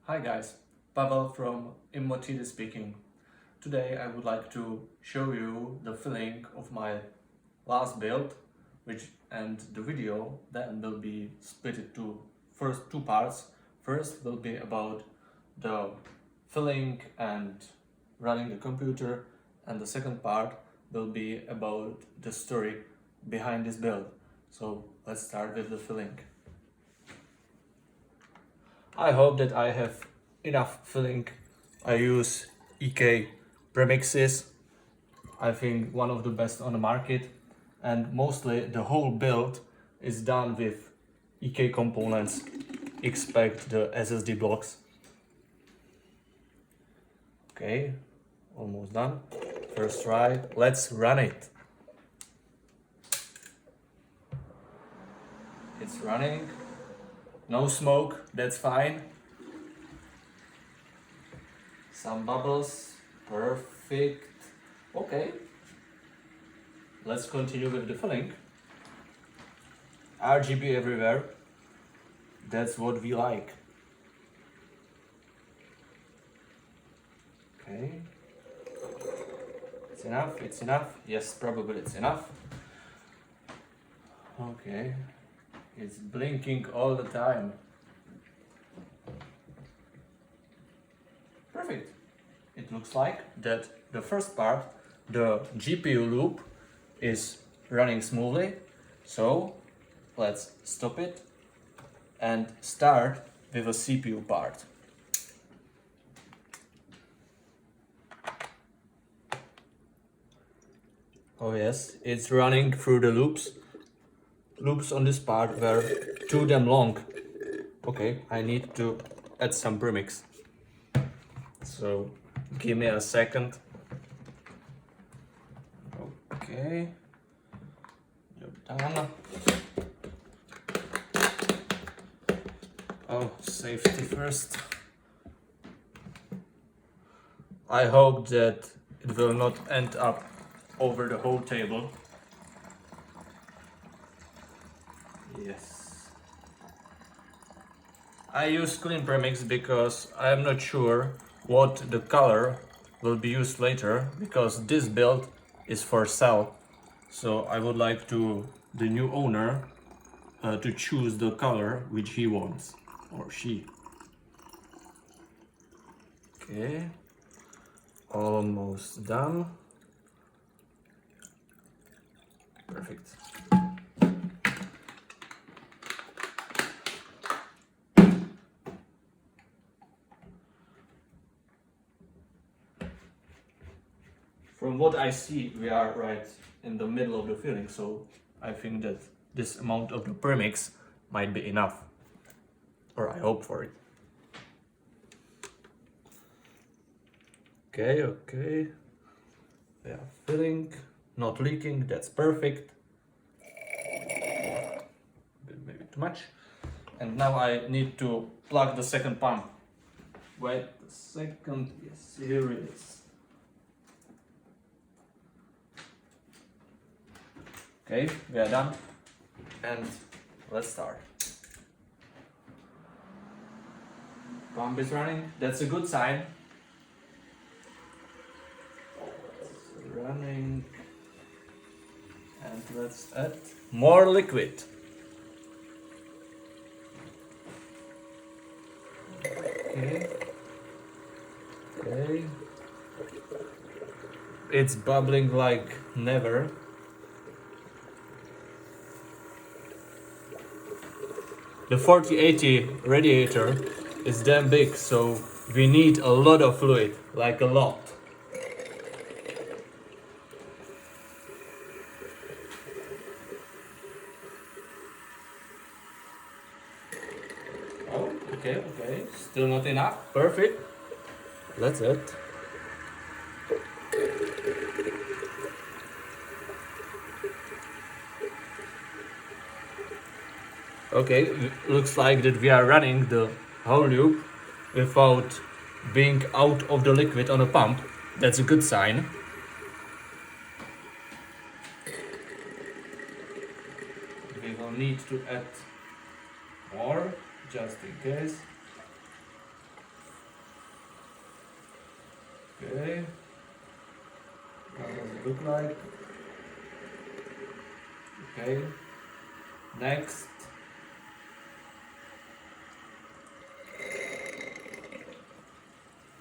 Hi guys, Pavel from Immotili speaking. Today I would like to show you the filling of my last build, and the video then will be split into first two parts. First will be about the filling and running the computer, and the second part will be about the story behind this build. So let's start with the filling. I hope that I have enough filling. I use EK premixes. I think one of the best on the market, and mostly the whole build is done with EK components, except the SSD blocks. Okay, almost done. First try, let's run it. It's running. No smoke, that's fine. Some bubbles, perfect. Okay, let's continue with the filling. RGB everywhere, that's what we like. Okay, it's enough. Yes, probably it's enough. Okay. It's blinking all the time. Perfect. It looks like that the first part, the GPU loop, is running smoothly. So let's stop it and start with a CPU part. Oh yes, it's running through the loops. Loops on this part were too damn long. Okay, I need to add some premix. So give me a second. Okay, you're done. Oh, safety first. I hope that it will not end up over the whole table. Yes. I use clean premix because I am not sure what the color will be used later, because this build is for sale. So I would like the new owner to choose the color which he wants, or she. Okay, almost done. Perfect. From what I see, we are right in the middle of the filling, so I think that this amount of the premix might be enough, or I hope for it. Okay, we are filling, not leaking, that's perfect. Maybe too much. And now I need to plug the second pump. Wait a second, yes, here it is. Okay, we are done, and let's start. Pump is running, that's a good sign. It's running, and let's add more liquid. Okay. It's bubbling like never. The 4080 radiator is damn big, so we need a lot of fluid, like a lot. Oh, okay, still not enough, perfect. That's it. Okay, looks like that we are running the whole loop without being out of the liquid on a pump. That's a good sign. We will need to add more, just in case. Okay, how does it look like? Okay, next.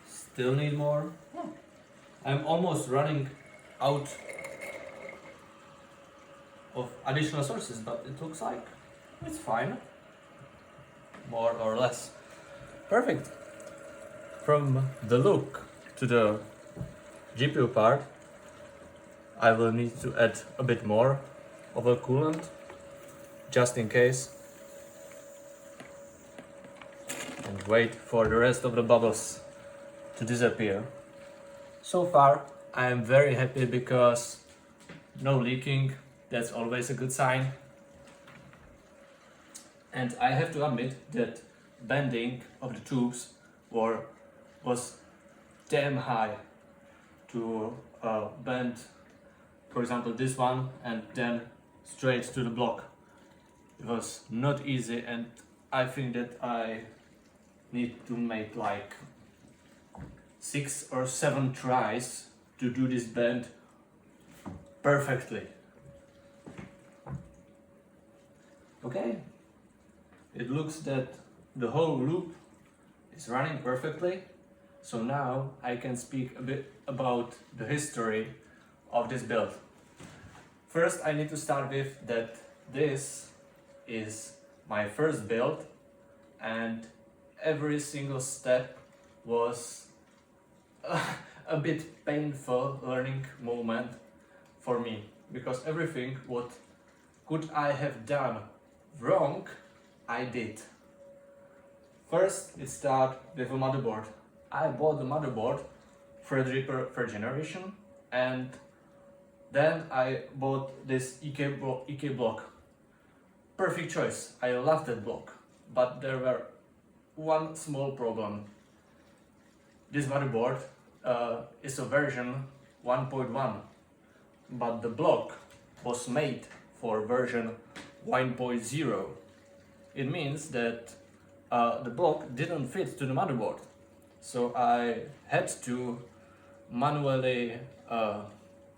Still need more. I'm almost running out of additional sources, but it looks like it's fine. More or less. Perfect. From the look to the GPU part, I will need to add a bit more of a coolant, just in case. And wait for the rest of the bubbles to disappear. So far, I am very happy because no leaking, that's always a good sign. And I have to admit that bending of the tubes was damn high to bend, for example, this one and then straight to the block. It was not easy, and I think that I need to make like 6 or 7 tries to do this bend perfectly. Okay, it looks that the whole loop is running perfectly, so now I can speak a bit about the history of this build. First, I need to start with that this is my first build, and every single step was a bit painful learning moment for me, because everything what could I have done wrong, I did. First, it started with a motherboard. I bought the motherboard Threadripper third generation, and then I bought this EK block. Perfect choice, I love that block, but there were one small problem. This motherboard is a version 1.1, but the block was made for version 1.0. It means that the block didn't fit to the motherboard, so I had to manually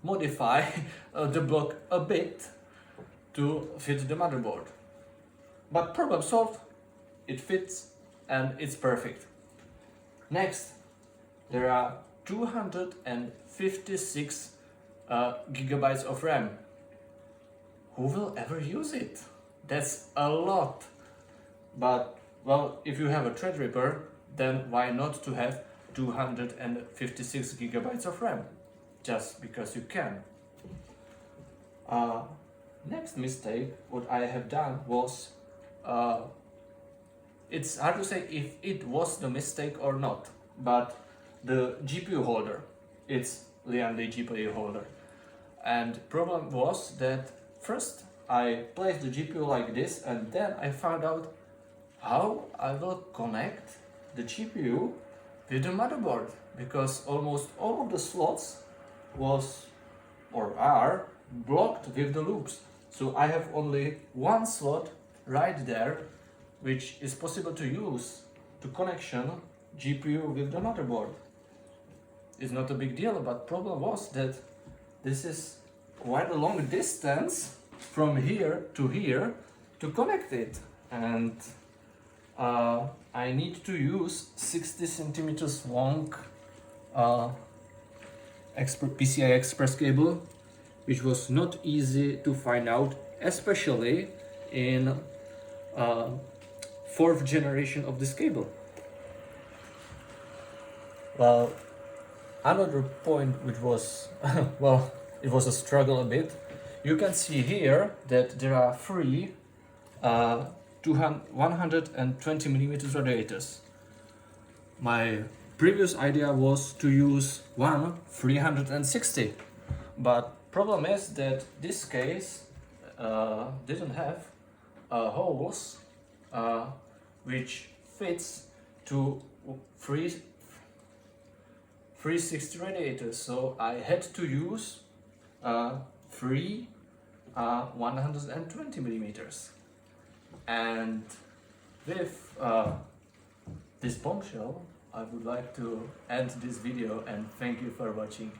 modify the block a bit to fit the motherboard. But problem solved, it fits and it's perfect. Next, there are 256 gigabytes of RAM. Who will ever use it? That's a lot. But well, if you have a Threadripper, then why not to have 256 gigabytes of RAM? Just because you can. Next mistake what I have done was, it's hard to say if it was the mistake or not, but the GPU holder, it's the AMD GPU holder. And problem was that first I placed the GPU like this, and then I found out how I will connect the GPU with the motherboard, because almost all of the slots was or are blocked with the loops. So I have only one slot right there which is possible to use to connection GPU with the motherboard. It's not a big deal, but problem was that this is quite a long distance from here to connect it, and I need to use 60 centimeters long PCI Express cable, which was not easy to find out, especially in 4th generation of this cable. Well, another point which was well, it was a struggle a bit. You can see here that there are 3 120 millimeters radiators. My previous idea was to use one 360, but problem is that this case didn't have holes which fits to 360 radiators, so I had to use 3 120 millimeters. And with this bombshell, I would like to end this video and thank you for watching.